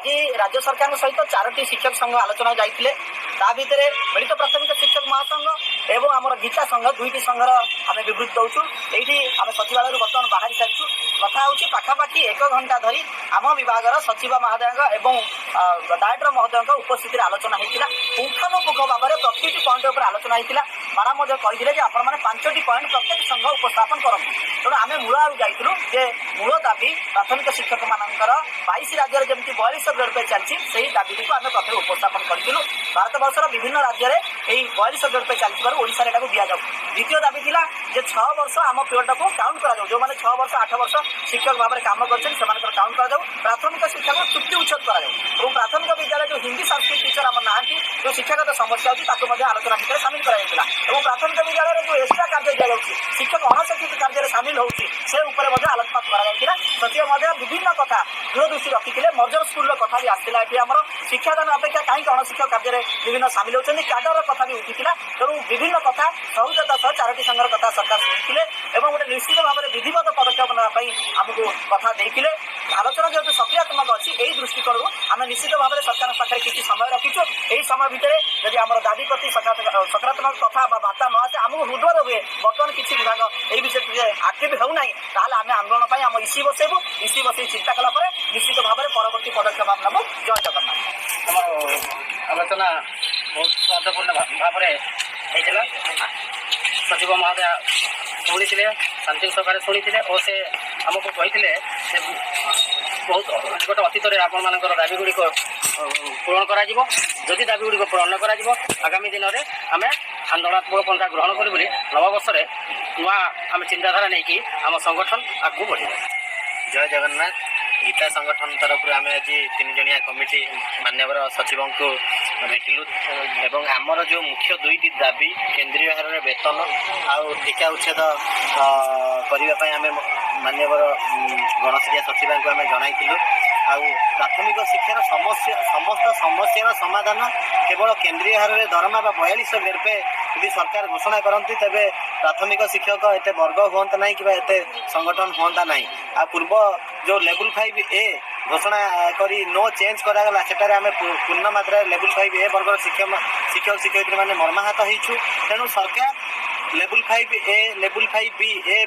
आज राज्य सरकार सहित 4टी शिक्षक संघ आलोचना जाइए ता भितर मिलित प्राथमिक शिक्षक महासंघ एवं आम गीता संघ 2टी संघर आम विवृत्ति दौचु ये आम सचिवालय बर्तमान बाहरी सारी कथा हूँ पाखापाखि 1 घंटा धरी आम विभाग सचिव महोदय एवं डायरेक्टर महोदय उपस्थित आलोचना होता पुंखानुपुख भाव में प्रति पॉइंट उपर आलोचना होता मैडम कही आपण मैंने 5टी पॉइंट प्रत्येक संघ उपस्थापन करूँ तेणु आम मूल जाइलु जे मूल दाबी प्राथमिक शिक्षक मानकर 22 राज्य जमी 42 ग्रेड पे चलती से दाबी को आम प्रथम उपस्थापन करूँ भारत वर्षर विभिन्न राज्य में यही 42 ग्रेड पे चलती ओडिशा दि जाऊ द्वितीय दाबी था जे 6 वर्ष आम पिरियड को काउंट करा जो मैंने 6 वर्ष 8 वर्ष शिक्षक भाव में काम कर काउंट करा प्राथमिक शिक्षा को चुक्ति उच्छेद कर प्राथमिक विद्यालय जो हिंदी संस्कृत टीचर आम ना जो शिक्षागत समस्या अच्छी आलोचना भितर सामिल कर प्राथमिक विद्यालय जो एक्सट्रा कार्य दिया शिक्षक अणशिक्षित कार्य सामिल होती से आलोकपात कर सचिव महोदय विभिन्न कथा दूरदृष्टि रखिते मर्जर स्कूल कथा भी आसाला ये आम शिक्षादान अपेक्षा कहीं अणशिक्षक कार्य विभिन्न सामिल होती कैडर कथा भी उठीला तेणु विभिन्न कथा सहजता सह 4टी संघर कथा सरकार शुणुते गोटे निश्चित भाव में विधिवत पदक्षेप नापी आमको कथा देते आलोचना जेहतु सक्रियात्मक अच्छी यही दृष्टिकोण आम निश्चित भाव में सरकार पाखे किसी समय रखीचु यही समय भितर जब आम दाबी प्रति सकारात्मक कथा बार्ता न आसे आमको हृदय हुए बर्तमान किसी विभाग यही विषय आक्टिव होना आम आंदोलन हम इसी बसैबू इसी बसई चिंता कलापर निश्चित भाव में परवर्ती पदक्षेप आम नबू। जय जगन्नाथ। आलोचना बहुत स्वादपूर्ण भाव में सचिव महोदय शुणी शांति सभारे शुणी और से आमको कहते बहुत निकट अतीत आपण मान दाबी गुड़िक पूरण करी दाबी गुड़िक पूरण आगामी दिन में आम आंदोलनात्मक पंथा ग्रहण करी नववर्ष नुआ आम चिंताधारा नहीं कि आम संगठन आगू बढ़। जय जगन्नाथ। गीता संगठन तरफ आम आज 3 जणिया कमिटी माननीय सचिव को भेटिलु एवं आमर जो मुख्य 2टी दाबी केंद्रीय हार वेतन आउ टीका उच्छेद करने आम माननीय गणशिक्षा सचिव को आम जनइलु आउ प्राथमिक शिक्षार समस्त समस्या समाधान केवल केंद्रीय हार में दरमा 42 ग्रेड पे यदि सरकार घोषणा करती तेज प्राथमिक शिक्षक एत वर्ग हुआ ना कि एत संगठन हुआ ना आ पूर्व जो लेवल 5A घोषणा करी नो चेंज करागला सेटारे आम पूर्ण मात्रा लेवल 5A वर्ग शिक्षक शिक्षयित्री मैंने मर्माहत होइछु तेणु सरकार लेवल 5A लेवल 5B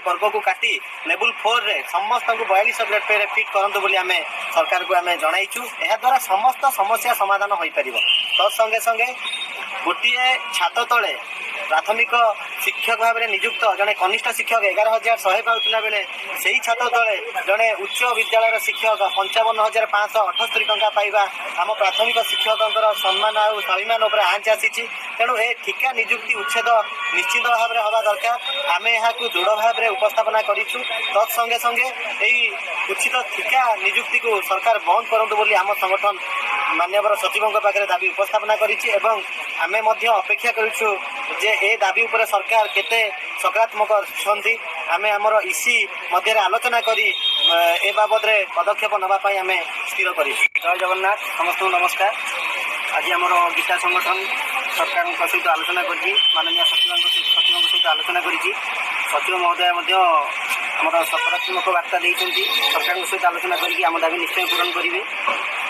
वर्ग को काटी लेवल 4 रे समस्त को 42 ग्रेड पे फिट करंतु बोली आमे सरकार को आमे जणाइछु एहा द्वारा समस्त समस्या समाधान होई परिबो। तो संगे संगे गोटे छात तले प्राथमिक शिक्षक भाव में नियुक्त जड़े कनिष्ठ शिक्षक 11,100 पाला बेले से ही छात तले जड़े उच्च विद्यालय शिक्षक 55,578 टंका पाइबा आम प्राथमिक शिक्षक सम्मान और स्वाभिमान उपर आँच आसी तेणु ए ठिका नियुक्ति उच्छेद निश्चित भाव में हवा दरकार आम यहाँ दृढ़ भाव में उपस्थापना करूँ तत्संगे संगे यही उचित ठिका नियुक्ति को सरकार बंद करूँ बोली आम संगठन माननीय सचिवों पाखे दाबी उपस्थापना करिछि एवं आमे मध्य अपेक्षा करूँ जे ए दाबी उपर सरकार केते सकारात्मक अच्छी आमे आमर इसी मध्य आलोचना करी ए बाबद रे पदक्षेप नवाई आम स्थिर कर। जय जगन्नाथ समस्त नमस्कार। आज आमर गीता संगठन सरकार सहित आलोचना करी माननीय सचिव सहित आलोचना करी सचिव महोदय आमर सकारात्मक बार्ता देती सरकार सहित आलोचना करी आम दाबी निश्चय पूरण करेंगे।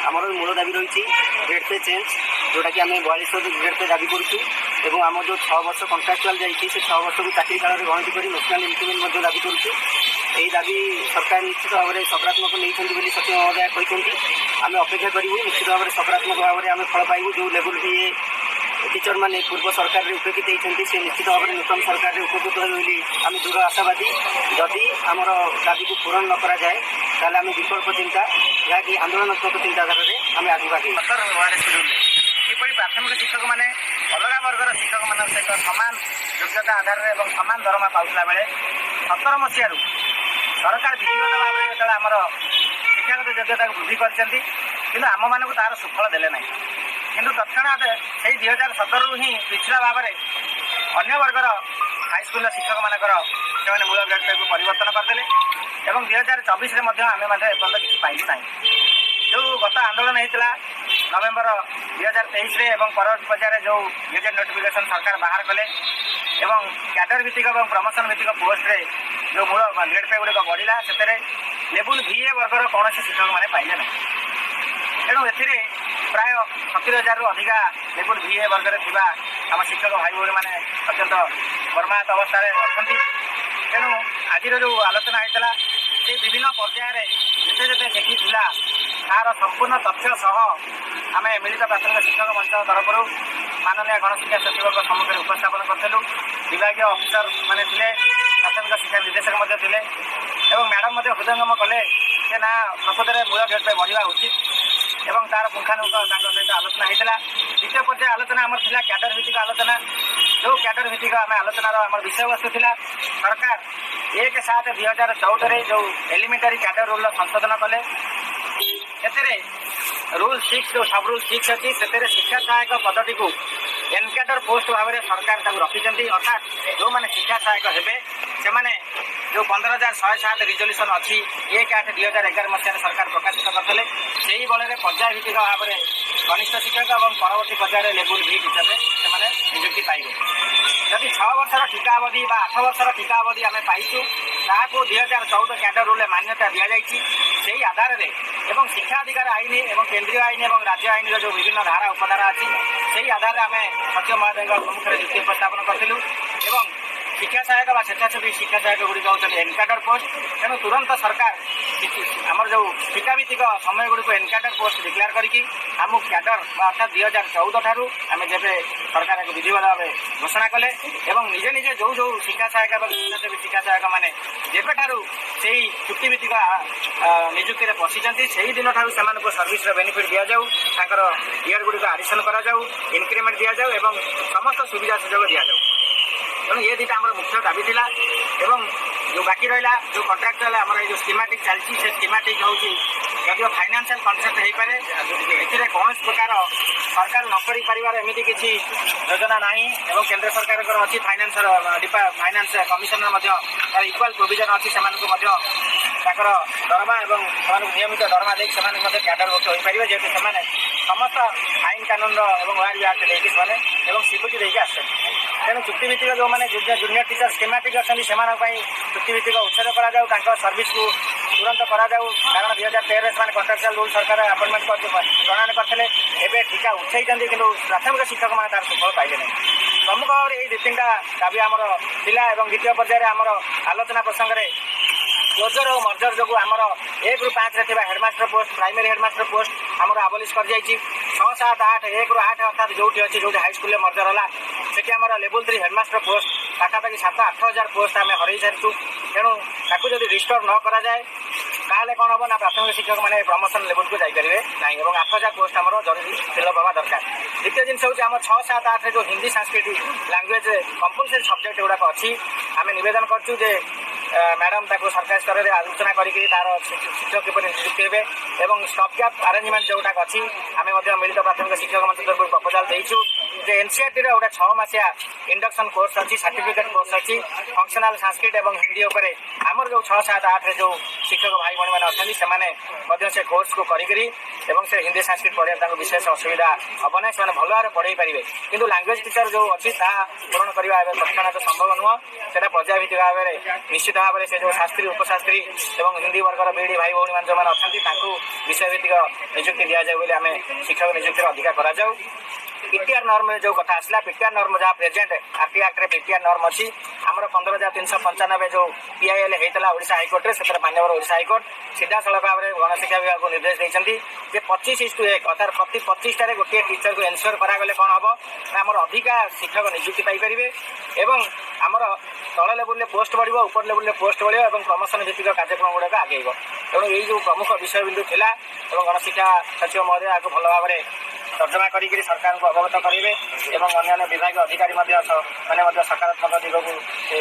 आमर मूल दाबी रही ग्रेड पे चेंज जोटा कि आम 42 ग्रेड पे दाबी करूँ आम जो 6 वर्ष कंट्राक्चुआल जाइए से 6 वर्ष को चाकरी काल में गणति कर नेशनल इंक्रीमेंट दाबी करुँ यही दाबी सरकार निश्चित भाव में सकारात्मक नहीं सचिव महोदय कहते आम अपेक्षा करूँ निश्चित भाव में सकारात्मक भाव में आम फल पाइबू जो लेवल भी टीचर मैंने पूर्व सरकार में उपकृत होती से निश्चित भाव में नूतन सरकार में उपकृत होली आम दूर आशावादी जदि आमर दाबी को पूरण न करा जाए ताले आम विकल्प चिंता जहाँकि आंदोलनात्मक चिंताधारा आम आगे आगे किपरि प्राथमिक शिक्षक मैंने अलग वर्गर शिक्षक मान सहित सामान योग्यता आधार में सामान दरमा पाला बेले 17 मसीह सरकार विधिवत भाव में जो आमर शिक्षागत योग्यता को वृद्धि कर आम मानक तार सुफल देले ना किंतु तत्क्षणात से 2017 ही पिछड़ा भाव में अन्य वर्गर हाईस्कल शिक्षक मानकर से मूल ग्रेड को परिवर्तन करदे और 2024 में आम एपर्त किसी पाइलु ना जो गत आंदोलन होता नवेम्बर 2023 परवर्ती पर्यायर जो गेजेट नोटिफिकेशन सरकार बाहर कले कैडर भित्तिक और प्रमोशन भित्तिक पोस्ट रे जो मूल ग्रेड पे गुड़िक बढ़ला से लेवल VA वर्गर कौन शिक्षक मैंने पाइले ना ତେଣୁ ଏଥିରେ ପ୍ରାୟ 70,000ରୁ ଅଧିକା ଲେବୁଲ୍ VA ବର୍ଗରେ ଥିବା ଆମ ଶିକ୍ଷକ ଭାଇ ଭଉଣୀମାନେ ଅତ୍ୟନ୍ତ ମର୍ମାହତ ଅବସ୍ଥାରେ ଅଛନ୍ତି। ତେଣୁ ଆଜିର ଯେଉଁ ଆଲୋଚନା ହୋଇଥିଲା ସେ ବିଭିନ୍ନ ପର୍ଯ୍ୟାୟରେ ଯେତେ ଯେତେ ଚିଠି ଥିଲା ତାହାର ସମ୍ପୂର୍ଣ୍ଣ ତଥ୍ୟ ସହ ଆମେ ମିଳିତ ପ୍ରାଥମିକ ଶିକ୍ଷକ ମଞ୍ଚ ତରଫରୁ ମାନନୀୟ ଗଣଶିକ୍ଷା ସଚିବଙ୍କ ସମ୍ମୁଖରେ ଉପସ୍ଥାପନ କରିଥିଲୁ। ବିଭାଗୀୟ ଅଫିସର ମାନେ ଥିଲେ, ପ୍ରାଥମିକ ଶିକ୍ଷା ନିର୍ଦ୍ଦେଶକ ମଧ୍ୟ ଥିଲେ ଏବଂ ମ୍ୟାଡ଼ାମ୍ ମଧ୍ୟ ହୃଦୟଙ୍ଗମ କଲେ ଯେ ନା ପ୍ରକୃତରେ ମୂଳ ଗେଟ୍ ବଢ଼ିବା ଉଚିତ ଏବଂ ତାର ପୁଙ୍ଖାନୁପୁଙ୍ଖ ତାଙ୍କ ସହିତ ଆଲୋଚନା ହୋଇଥିଲା। ଦ୍ୱିତୀୟ ପର୍ଯ୍ୟାୟ ଆଲୋଚନା ଆମର ଥିଲା କ୍ୟାଡର ଭିତ୍ତିକ ଆଲୋଚନା। ଯେଉଁ କ୍ୟାଡର ଭିତ୍ତିକ ଆମେ ଆଲୋଚନାର ଆମର ବିଷୟବସ୍ତୁ ଥିଲା ସରକାର 1/7/2014 ଯେଉଁ ଏଲିମେଣ୍ଟାରୀ କ୍ୟାଡର ରୁଲ୍ର ସଂଶୋଧନ କଲେ। ସେଥିରେ ରୁଲ୍ 6 ଯେଉଁ ସବ୍ ରୁଲ୍ 6 ଅଛି ସେଥିରେ ଶିକ୍ଷା ସହାୟକ ପଦଟିକୁ ଏନ୍କ୍ୟାଡର ପୋଷ୍ଟ ଭାବରେ ସରକାର ତାକୁ ରଖିଛନ୍ତି। ଅର୍ଥାତ୍ ଯେଉଁମାନେ ଶିକ୍ଷା ସହାୟକ ହେବେ ସେମାନେ ଯେଉଁ 15,107 ରିଜଲ୍ୟୁସନ୍ ଅଛି 1/8/2011 ମସିହାରେ ସରକାର ପ୍ରକାଶିତ କରିଥିଲେ ସେହି ବଳରେ ପର୍ଯ୍ୟାୟ ଭିତ୍ତିକ ଭାବରେ କନିଷ୍ଠ ଶିକ୍ଷକ ଏବଂ ପରବର୍ତ୍ତୀ ପର୍ଯ୍ୟାୟରେ ଲେବୁଲ୍ ଭି ଟିଚରରେ ସେମାନେ ନିଯୁକ୍ତି ପାଇବେ। ଯଦି 6 ବର୍ଷର ଠିକା ଅବଧି ବା 8 ବର୍ଷର ଠିକା ଅବଧି ଆମେ ପାଇଛୁ ତାହାକୁ 2014 କ୍ୟାଡର ରୁଲ୍ରେ ମାନ୍ୟତା ଦିଆଯାଇଛି। ସେହି ଆଧାରରେ ଏବଂ ଶିକ୍ଷା ଅଧିକାର ଆଇନ ଏବଂ କେନ୍ଦ୍ରୀୟ ଆଇନ ଏବଂ ରାଜ୍ୟ ଆଇନର ଯେଉଁ ବିଭିନ୍ନ ଧାରା ଉପଧାରା ଅଛି ସେହି ଆଧାରରେ ଆମେ ସଚିବ ମହୋଦୟଙ୍କ ସମ୍ମୁଖରେ ଯୁକ୍ତି ଉପସ୍ଥାପନ କରିଥିଲୁ ଏବଂ ଶିକ୍ଷା ସହାୟକ ବା ସ୍ୱେଚ୍ଛାସେବୀ ଶିକ୍ଷା ସହାୟକ ଗୁଡ଼ିକ ହେଉଛନ୍ତି ଏନ୍କ୍ୟାଡର ପୋଷ୍ଟ। ତେଣୁ ତୁରନ୍ତ ସରକାର ଆମର ଯେଉଁ ଠିକାଭିତ୍ତିକ ସମୟଗୁଡ଼ିକୁ ଏନ୍କ୍ୟାଡର ପୋଷ୍ଟ ଡିକ୍ଲେୟାର କରିକି ଆମକୁ କ୍ୟାଡର ବା ଅର୍ଥାତ୍ 2014 ଠାରୁ ଆମେ ଯେବେ ସରକାର ଏକ ବିଧିବଦ୍ଧ ଭାବେ ଘୋଷଣା କଲେ ଏବଂ ନିଜେ ନିଜେ ଯେଉଁ ଶିକ୍ଷା ସହାୟକ ଏବଂ ସ୍ୱେଚ୍ଛାସେବୀ ଶିକ୍ଷା ସହାୟକମାନେ ଯେବେଠାରୁ ସେହି ଚୁକ୍ତିଭିତ୍ତିକ ନିଯୁକ୍ତିରେ ପଶିଛନ୍ତି ସେହି ଦିନଠାରୁ ସେମାନଙ୍କୁ ସର୍ଭିସର ବେନିଫିଟ୍ ଦିଆଯାଉ, ତାଙ୍କର ଇୟର୍ ଗୁଡ଼ିକ ଆଡ଼ିସନ୍ କରାଯାଉ, ଇନକ୍ରିମେଣ୍ଟ ଦିଆଯାଉ ଏବଂ ସମସ୍ତ ସୁବିଧା ସୁଯୋଗ ଦିଆଯାଉ। ତେଣୁ ଏ ଦୁଇଟା ଆମର ମୁଖ୍ୟ ଦାବି ଥିଲା ଏବଂ ଯେଉଁ ବାକି ରହିଲା ଯେଉଁ କଣ୍ଟ୍ରାକ୍ଚୁଆଲ ଆମର ଏଇ ଯେଉଁ ସ୍କିମାଟିକ୍ ଚାଲିଛି ସେ ସ୍କିମାଟିକ୍ ହେଉଛି ଯଦିଓ ଫାଇନାନ୍ସିଆଲ କନସେପ୍ଟ ହେଇପାରେ ଏଥିରେ କୌଣସି ପ୍ରକାର ସରକାର ନ କରିପାରିବାର ଏମିତି କିଛି ଯୋଜନା ନାହିଁ ଏବଂ କେନ୍ଦ୍ର ସରକାରଙ୍କର ଅଛି ଫାଇନାନ୍ସ କମିଶନର ମଧ୍ୟ ତାର ଇକ୍ୱାଲ୍ ପ୍ରୋଭିଜନ୍ ଅଛି। ସେମାନଙ୍କୁ ମଧ୍ୟ ତାଙ୍କର ଦରମା ଏବଂ ସେମାନଙ୍କୁ ନିୟମିତ ଦରମା ଦେଇକି ସେମାନେ ମଧ୍ୟ କ୍ୟାଡରଭୁକ୍ତ ହୋଇପାରିବେ ଯେହେତୁ ସେମାନେ ସମସ୍ତ ଆଇନ କାନୁନର ଏବଂ ORB ଆକ୍ଟ ଦେଇକି ସେମାନେ ଏବଂ ସିକ୍ୟୁରିଟି ଦେଇକି ଆସୁଛନ୍ତି। ତେଣୁ ଚୁକ୍ତିଭିତ୍ତିକ ଯେଉଁମାନେ ଜୁନିୟର ଟିଚର ସ୍କିମାଟିକ୍ ଅଛନ୍ତି ସେମାନଙ୍କ ପାଇଁ ଚୁକ୍ତିଭିତ୍ତିକ ଉଚ୍ଛେଦ କରାଯାଉ, ତାଙ୍କ ସର୍ଭିସକୁ ତୁରନ୍ତ କରାଯାଉ। କାରଣ 2013ରେ ସେମାନେ କଣ୍ଟ୍ରାକ୍ଚୁଆଲ ରୁଲ୍ ସରକାର ଆପଏଣ୍ଟମେଣ୍ଟ ପ୍ରଣୟନ କରିଥିଲେ। ଏବେ ଠିକା ଉଠାଇଛନ୍ତି କିନ୍ତୁ ପ୍ରାଥମିକ ଶିକ୍ଷକମାନେ ତାର ସୁଫଳ ପାଇଲେ ନାହିଁ। ପ୍ରମୁଖ ଭାବରେ ଏଇ 2-3ଟା ଦାବି ଆମର ଥିଲା ଏବଂ ଦ୍ୱିତୀୟ ପର୍ଯ୍ୟାୟରେ ଆମର ଆଲୋଚନା ପ୍ରସଙ୍ଗରେ କ୍ଲୋଜର ଓ ମର୍ଜର ଯୋଗୁଁ ଆମର 1ରୁ 5ରେ ଥିବା headmaster post primary headmaster post ଆମର ଆବଲିସ୍ କରିଯାଇଛି। 6, 7, 8 1ରୁ 8 ଅର୍ଥାତ୍ ଯେଉଁଠି ଅଛି ଯେଉଁଠି ହାଇସ୍କୁଲରେ ମର୍ଜର ହେଲା ସେଠି ଆମର ଲେବୁଲ୍ 3 ହେଡ଼ମାଷ୍ଟର ପୋଷ୍ଟ ପାଖାପାଖି 7-8 ହଜାର ପୋଷ୍ଟ ଆମେ ହରାଇ ସାରିଛୁ। ତେଣୁ ତାକୁ ଯଦି ରିଷ୍ଟୋର ନ କରାଯାଏ ତାହେଲେ କ'ଣ ହେବ ନା ପ୍ରାଥମିକ ଶିକ୍ଷକମାନେ ପ୍ରମୋସନ୍ ଲେବୁଲକୁ ଯାଇପାରିବେ ନାହିଁ ଏବଂ 8,000 ପୋଷ୍ଟ ଆମର ଜରୁରୀ ଫିଲ୍ଅପ୍ ହେବା ଦରକାର। ଦ୍ୱିତୀୟ ଜିନିଷ ହେଉଛି ଆମ 6, 7, 8ରେ ଯେଉଁ ହିନ୍ଦୀ ସାଂସ୍କୃତିକ ଲାଙ୍ଗୁଏଜ୍ କମ୍ପଲସରି ସବଜେକ୍ଟ ଗୁଡ଼ାକ ଅଛି ଆମେ ନିବେଦନ କରୁଛୁ ଯେ ମ୍ୟାଡ଼ାମ୍ ତାକୁ ସରକାରୀ ସ୍ତରରେ ଆଲୋଚନା କରିକି ତାର ଶିକ୍ଷକ କିପରି ନିଯୁକ୍ତି ହେବେ ଏବଂ ଷ୍ଟପ୍ ଗ୍ୟାପ୍ ଆରେଞ୍ଜମେଣ୍ଟ ଯେଉଁଟାକ ଅଛି ଆମେ ମଧ୍ୟ ମିଳିତ ପ୍ରାଥମିକ ଶିକ୍ଷକ ମଞ୍ଚ ତରଫରୁ ପ୍ରପୋଜାଲ୍ ଦେଇଛୁ ଯେ NCERTର ଗୋଟେ 6 ମାସିଆ ଇଣ୍ଡକ୍ସନ୍ କୋର୍ସ ଅଛି, ସାର୍ଟିଫିକେଟ୍ କୋର୍ସ ଅଛି ଫଙ୍କସନାଲ ସାଂସ୍କୃତ ଏବଂ ହିନ୍ଦୀ ଉପରେ ଆମର ଯେଉଁ 6, 7, 8ରେ ଯେଉଁ ଶିକ୍ଷକ ଭାଇ ଭଉଣୀମାନେ ଅଛନ୍ତି ସେମାନେ ମଧ୍ୟ ସେ କୋର୍ସକୁ କରିକିରି ଏବଂ ସେ ହିନ୍ଦୀ ସାଂସ୍କୃତ ପଢ଼ିବା ତାଙ୍କୁ ବିଶେଷ ଅସୁବିଧା ହେବ ନାହିଁ, ସେମାନେ ଭଲ ଭାବରେ ପଢ଼େଇ ପାରିବେ। କିନ୍ତୁ ଲାଙ୍ଗୁଏଜ୍ ଟିଚର ଯେଉଁ ଅଛି ତାହା ପୂରଣ କରିବା ଏବେ ତତ୍କ୍ଷଣାତ ସମ୍ଭବ ନୁହଁ। ସେଇଟା ପର୍ଯ୍ୟାୟ ଭିତ୍ତିକ ଭାବରେ ନିଶ୍ଚିତ ଭାବରେ ସେ ଯେଉଁ ଶାସ୍ତ୍ରୀ ଉପଶାସ୍ତ୍ରୀ ଏବଂ ହିନ୍ଦୀ ବର୍ଗର ବିଇଡ଼ି ଭାଇ ଭଉଣୀମାନେ ଯେଉଁମାନେ ଅଛନ୍ତି ତାଙ୍କୁ ବିଷୟଭିତ୍ତିକ ନିଯୁକ୍ତି ଦିଆଯାଉ ବୋଲି ଆମେ ଶିକ୍ଷକ ନିଯୁକ୍ତିରେ ଅଧିକା କରାଯାଉ। PTR ନର୍ମରେ ଯେଉଁ କଥା ଆସିଲା PTR ନର୍ମ ଯାହା ପ୍ରେଜେଣ୍ଟ RT ଆକ୍ଟରେ PTR ନର୍ମ ଅଛି ଆମର 15,395 ଯେଉଁ PIL ହେଇଥିଲା ଓଡ଼ିଶା ହାଇକୋର୍ଟରେ ସେଥିରେ ମାନ୍ୟବର ଓଡ଼ିଶା ହାଇକୋର୍ଟ ସିଧାସଳଖ ଭାବରେ ଗଣଶିକ୍ଷା ବିଭାଗକୁ ନିର୍ଦ୍ଦେଶ ଦେଇଛନ୍ତି ଯେ 25:1 ଅର୍ଥାତ୍ ପ୍ରତି 25ଟାରେ ଗୋଟିଏ ଟିଚରକୁ ଏନ୍ସ୍ୟୋର କରାଗଲେ କ'ଣ ହେବ ନା ଆମର ଅଧିକା ଶିକ୍ଷକ ନିଯୁକ୍ତି ପାଇପାରିବେ ଏବଂ ଆମର ତଳ ଲେବୁଲରେ ପୋଷ୍ଟ ବଢ଼ିବ, ଉପର ଲେବୁଲରେ ପୋଷ୍ଟ ବଢ଼ିବ ଏବଂ ପ୍ରମୋସନ ଭିତ୍ତିକ କାର୍ଯ୍ୟକ୍ରମ ଗୁଡ଼ାକ ଆଗେଇବ। ତେଣୁ ଏଇ ଯେଉଁ ପ୍ରମୁଖ ବିଷୟବିନ୍ଦୁ ଥିଲା ଏବଂ ଗଣଶିକ୍ଷା ସଚିବ ମହୋଦୟ ଏହାକୁ ଭଲ ଭାବରେ ତର୍ଜମା କରିକିରି ସରକାରଙ୍କୁ ଅବଗତ କରିବେ ଏବଂ ଅନ୍ୟାନ୍ୟ ବିଭାଗୀୟ ଅଧିକାରୀ ମଧ୍ୟ ସକାରାତ୍ମକ ଦିଗକୁ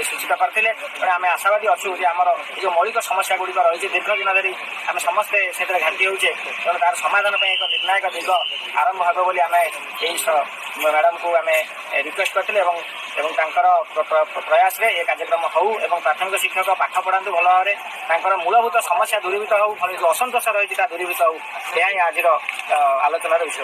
ସୂଚିତ କରିଥିଲେ। ତେଣୁ ଆମେ ଆଶାବାଦୀ ଅଛୁ ଯେ ଆମର ଏ ଯେଉଁ ମୌଳିକ ସମସ୍ୟା ଗୁଡ଼ିକ ରହିଛି ଦୀର୍ଘ ଦିନ ଧରି ଆମେ ସମସ୍ତେ ସେଥିରେ ଘାଣ୍ଟି ହେଉଛେ ତେଣୁ ତାର ସମାଧାନ ପାଇଁ ଏକ ନିର୍ଣ୍ଣାୟକ ଦିଗ ଆରମ୍ଭ ହେବ ବୋଲି ଆମେ ଏହି ମ୍ୟାଡ଼ାମକୁ ଆମେ ରିକ୍ୱେଷ୍ଟ କରିଥିଲେ ଏବଂ ତାଙ୍କର ପ୍ରୟାସରେ ଏ କାର୍ଯ୍ୟକ୍ରମ ହେଉ ଏବଂ ପ୍ରାଥମିକ ଶିକ୍ଷକ ପାଠ ପଢ଼ାନ୍ତୁ ଭଲ ଭାବରେ, ତାଙ୍କର ମୂଳଭୂତ ସମସ୍ୟା ଦୂରୀଭୂତ ହେଉ, ଯେଉଁ ଅସନ୍ତୋଷ ରହିଛି ତା ଦୂରୀଭୂତ ହେଉ, ଏହା ହିଁ ଆଜିର ଆଲୋଚନାର ବିଷୟ।